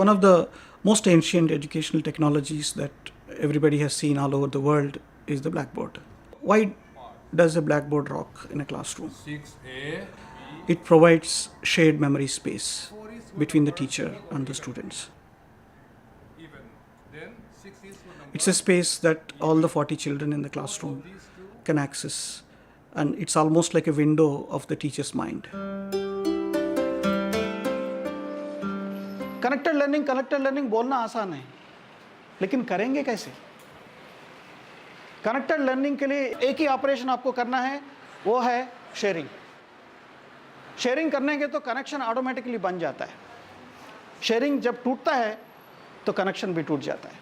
One of the most ancient educational technologies that everybody has seen all over the world is the blackboard. Why does a blackboard rock in a classroom? 6A. It provides shared memory space between the teacher and the students. It's a space that all the 40 children in the classroom can access, and it's almost like a window of the teacher's mind. Connected learning बोलना आसान है, लेकिन करेंगे कैसे? Connected learning के लिए एक ही operation आपको करना है, वो है शेयरिंग. शेयरिंग करने के तो कनेक्शन ऑटोमेटिकली बन जाता है. शेयरिंग जब टूटता है तो कनेक्शन भी टूट जाता है.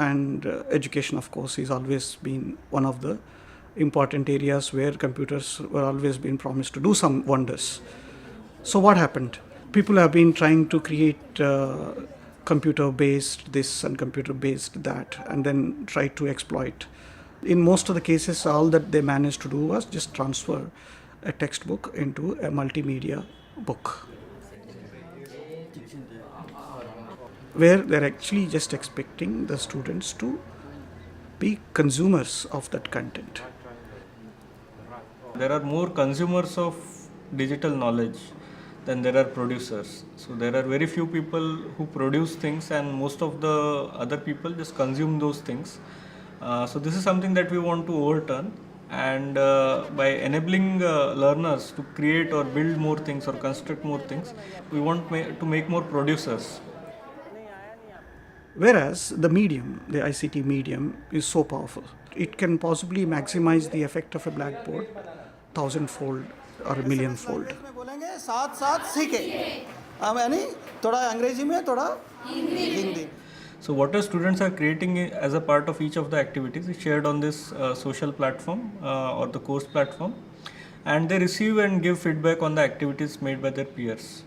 And education, of course, is always been one of the important areas where computers were always been promised to do some wonders. So what happened? People have been trying to create computer-based this and computer-based that, and then try to exploit. In most of the cases, all that they managed to do was just transfer a textbook into a multimedia book, where they're actually just expecting the students to be consumers of that content. There are more consumers of digital knowledge than there are producers. So there are very few people who produce things, and most of the other people just consume those things. So this is something that we want to overturn, and by enabling learners to create or build more things or construct more things, we want to make more producers. Whereas the medium, the ICT medium, is so powerful. It can possibly maximize the effect of a blackboard 1,000-fold or 1,000,000-fold. साथ साथ सीखे, यानी थोड़ा अंग्रेजी में थोड़ा Hindi. So whatever students are creating as a part of each of the activities is shared on this social platform or the course platform, and they receive and give feedback on the activities made by their peers.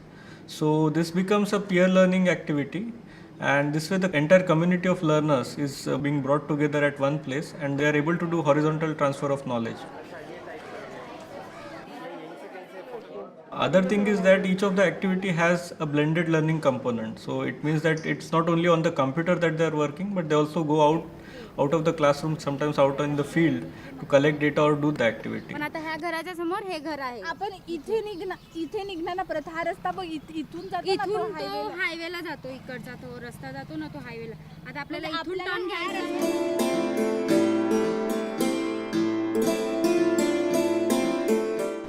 So this becomes a peer learning activity, and this way the entire community of learners is being brought together at one place, and they are able to do horizontal transfer of knowledge. Other thing is that each of the activity has a blended learning component. So it means that it's not only on the computer that they are working, but they also go out of the classroom, sometimes out in the field, to collect data or do the activity. पण आता ह्या घराच्या समोर हे घर आहे. आपण इथे निघणार परत हा रस्ता बघ इथून जातो ना, तो हायवेला जातो, इकडचा तो रस्ता जातो ना, तो हायवेला. आता आपल्याला इथून टर्न घ्यायचा.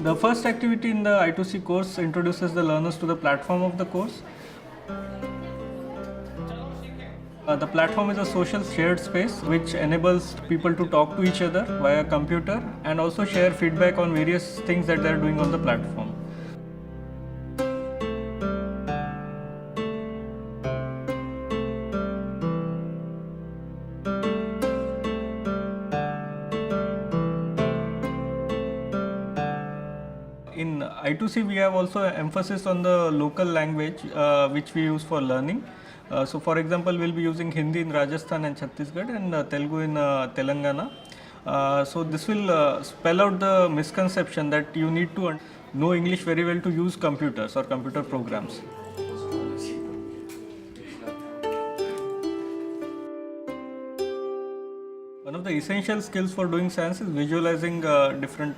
The first activity in the I2C course introduces the learners to the platform of the course. The platform is a social shared space which enables people to talk to each other via computer and also share feedback on various things that they are doing on the platform. In I2C, we have also emphasis on the local language which we use for learning. So for example, we'll be using Hindi in Rajasthan and Chhattisgarh, and Telugu in Telangana. So this will spell out the misconception that you need to know English very well to use computers or computer programs. One of the essential skills for doing science is visualizing different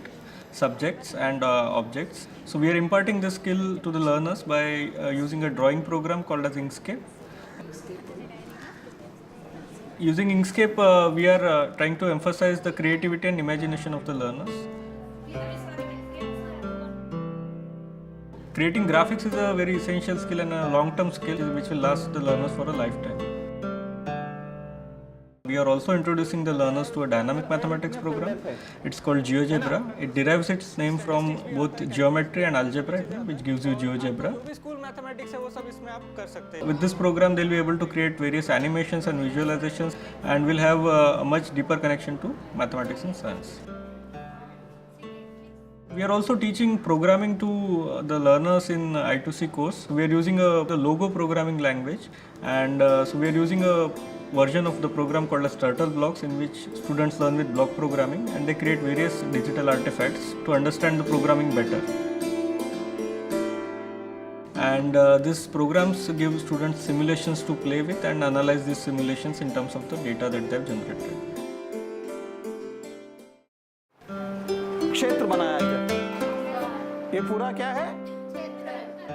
subjects and objects. So we are imparting this skill to the learners by using a drawing program called as Inkscape. Using Inkscape, we are trying to emphasize the creativity and imagination of the learners. Creating graphics is a very essential skill and a long-term skill which will last the learners for a lifetime. We are also introducing the learners to a dynamic mathematics program. It's called GeoGebra. It derives its name from both geometry and algebra, which gives you GeoGebra. With this program, they'll be able to create various animations and visualizations, and will have a much deeper connection to mathematics and science. We are also teaching programming to the learners in I2C course. We are using the Logo programming language, and so we are using a version of the program called as Turtle Blocks, in which students learn with block programming and they create various digital artifacts to understand the programming better. And these programs give students simulations to play with and analyze these simulations in terms of the data that they have generated. क्षेत्र बनाया इधर, ये पूरा क्या है?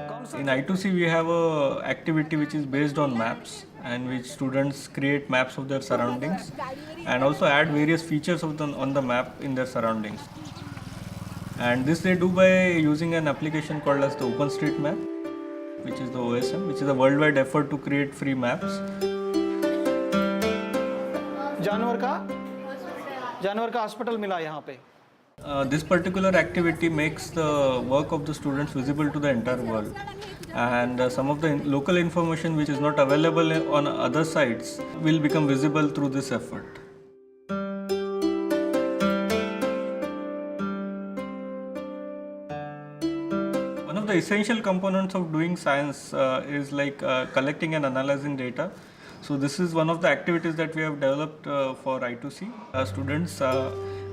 कौन सा? In I2C we have a activity which is based on maps, and which students create maps of their surroundings and also add various features on the map in their surroundings. And this they do by using an application called as the OpenStreetMap, which is the OSM, which is a worldwide effort to create free maps. जानवर का hospital मिला यहाँ पे. This particular activity makes the work of the students visible to the entire world, and some of the local information which is not available on other sites will become visible through this effort. One of the essential components of doing science is like collecting and analyzing data. So this is one of the activities that we have developed for I2C. Students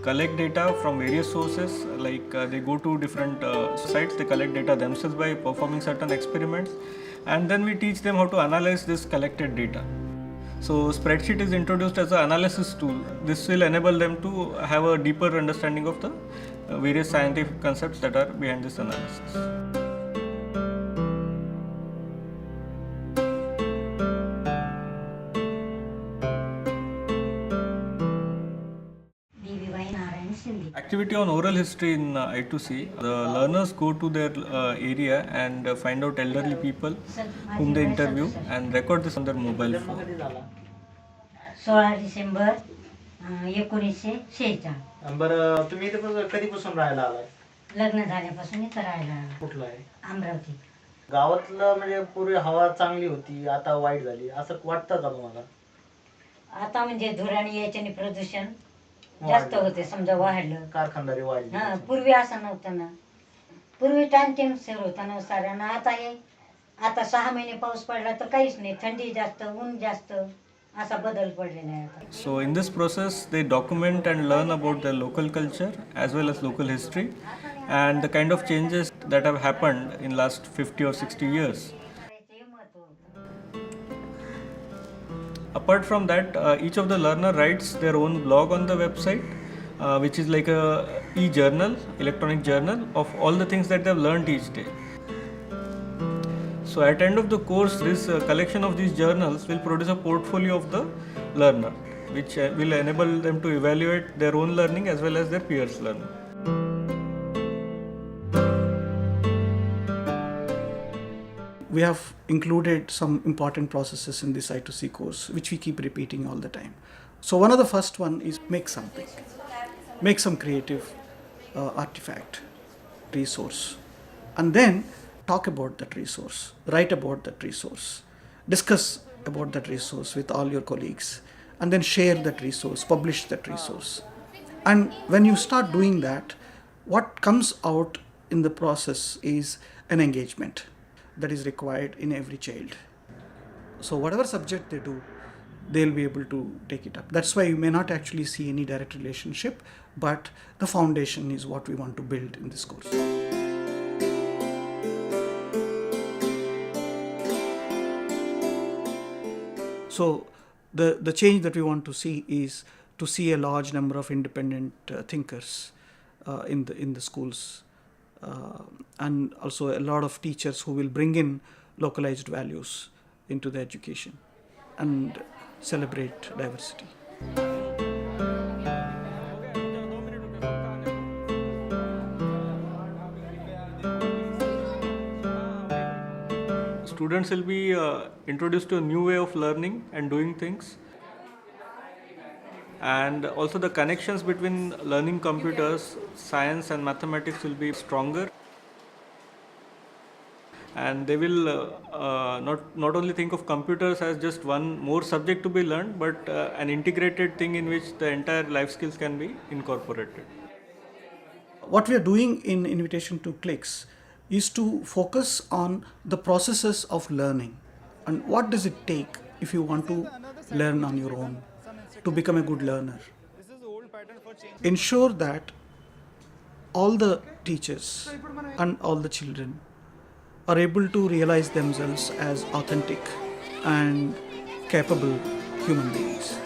collect data from various sources, like they go to different sites, they collect data themselves by performing certain experiments, and then we teach them how to analyze this collected data. So spreadsheet is introduced as an analysis tool. This will enable them to have a deeper understanding of the various scientific concepts that are behind this analysis. Activity on oral history in I2C. The learners go to their area and find out elderly people whom they interview and record this on their mobile phone. 16 December 1946. बरं तुम्ही इथे कधीपासून राहायला आलाय? लग्न झाल्यापासून इथं राहायला आलो. कुठला आहे? अमरावती. गावातलं म्हणजे पूर्वी हवा चांगली होती, आता वाईट झाली असं वाटतं का तुम्हाला? आता म्हणजे धुराणी याच्याने प्रदूषण जास्त होते, समजा वाढलं. कारखानदारी वाढली. हा, पूर्वी असं नव्हतं ना. पूर्वी टाइम टेम्परेचर होता ना साऱ्यांना. आता 6 महिने पाऊस पडला तर काहीच नाही, थंडी जास्त, ऊन जास्त, असा बदल पडलेला आहे आता. So in this process they document and learn about their local culture as well as local history and the kind of changes that have happened in last 50 or 60 years. Apart from that, each of the learner writes their own blog on the website, which is like a e-journal, electronic journal of all the things that they have learned each day. So at the end of the course, this collection of these journals will produce a portfolio of the learner, which will enable them to evaluate their own learning as well as their peers' learning. We have included some important processes in this I2C course, which we keep repeating all the time. So one of the first one is make something. Make some creative artifact, resource. And then talk about that resource, write about that resource, discuss about that resource with all your colleagues, and then share that resource, publish that resource. And when you start doing that, what comes out in the process is an engagement that is required in every child. So whatever subject they do, they'll be able to take it up. That's why you may not actually see any direct relationship, but the foundation is what we want to build in this course. So the change that we want to see is to see a large number of independent thinkers in the schools. And also a lot of teachers who will bring in localized values into the education and celebrate diversity. Students will be introduced to a new way of learning and doing things. And also the connections between learning computers, science and mathematics will be stronger. And they will not only think of computers as just one more subject to be learned, but an integrated thing in which the entire life skills can be incorporated. What we are doing in Invitation to Clicks is to focus on the processes of learning and what does it take if you want to learn on your own to become a good learner. Ensure that all the teachers and all the children are able to realize themselves as authentic and capable human beings.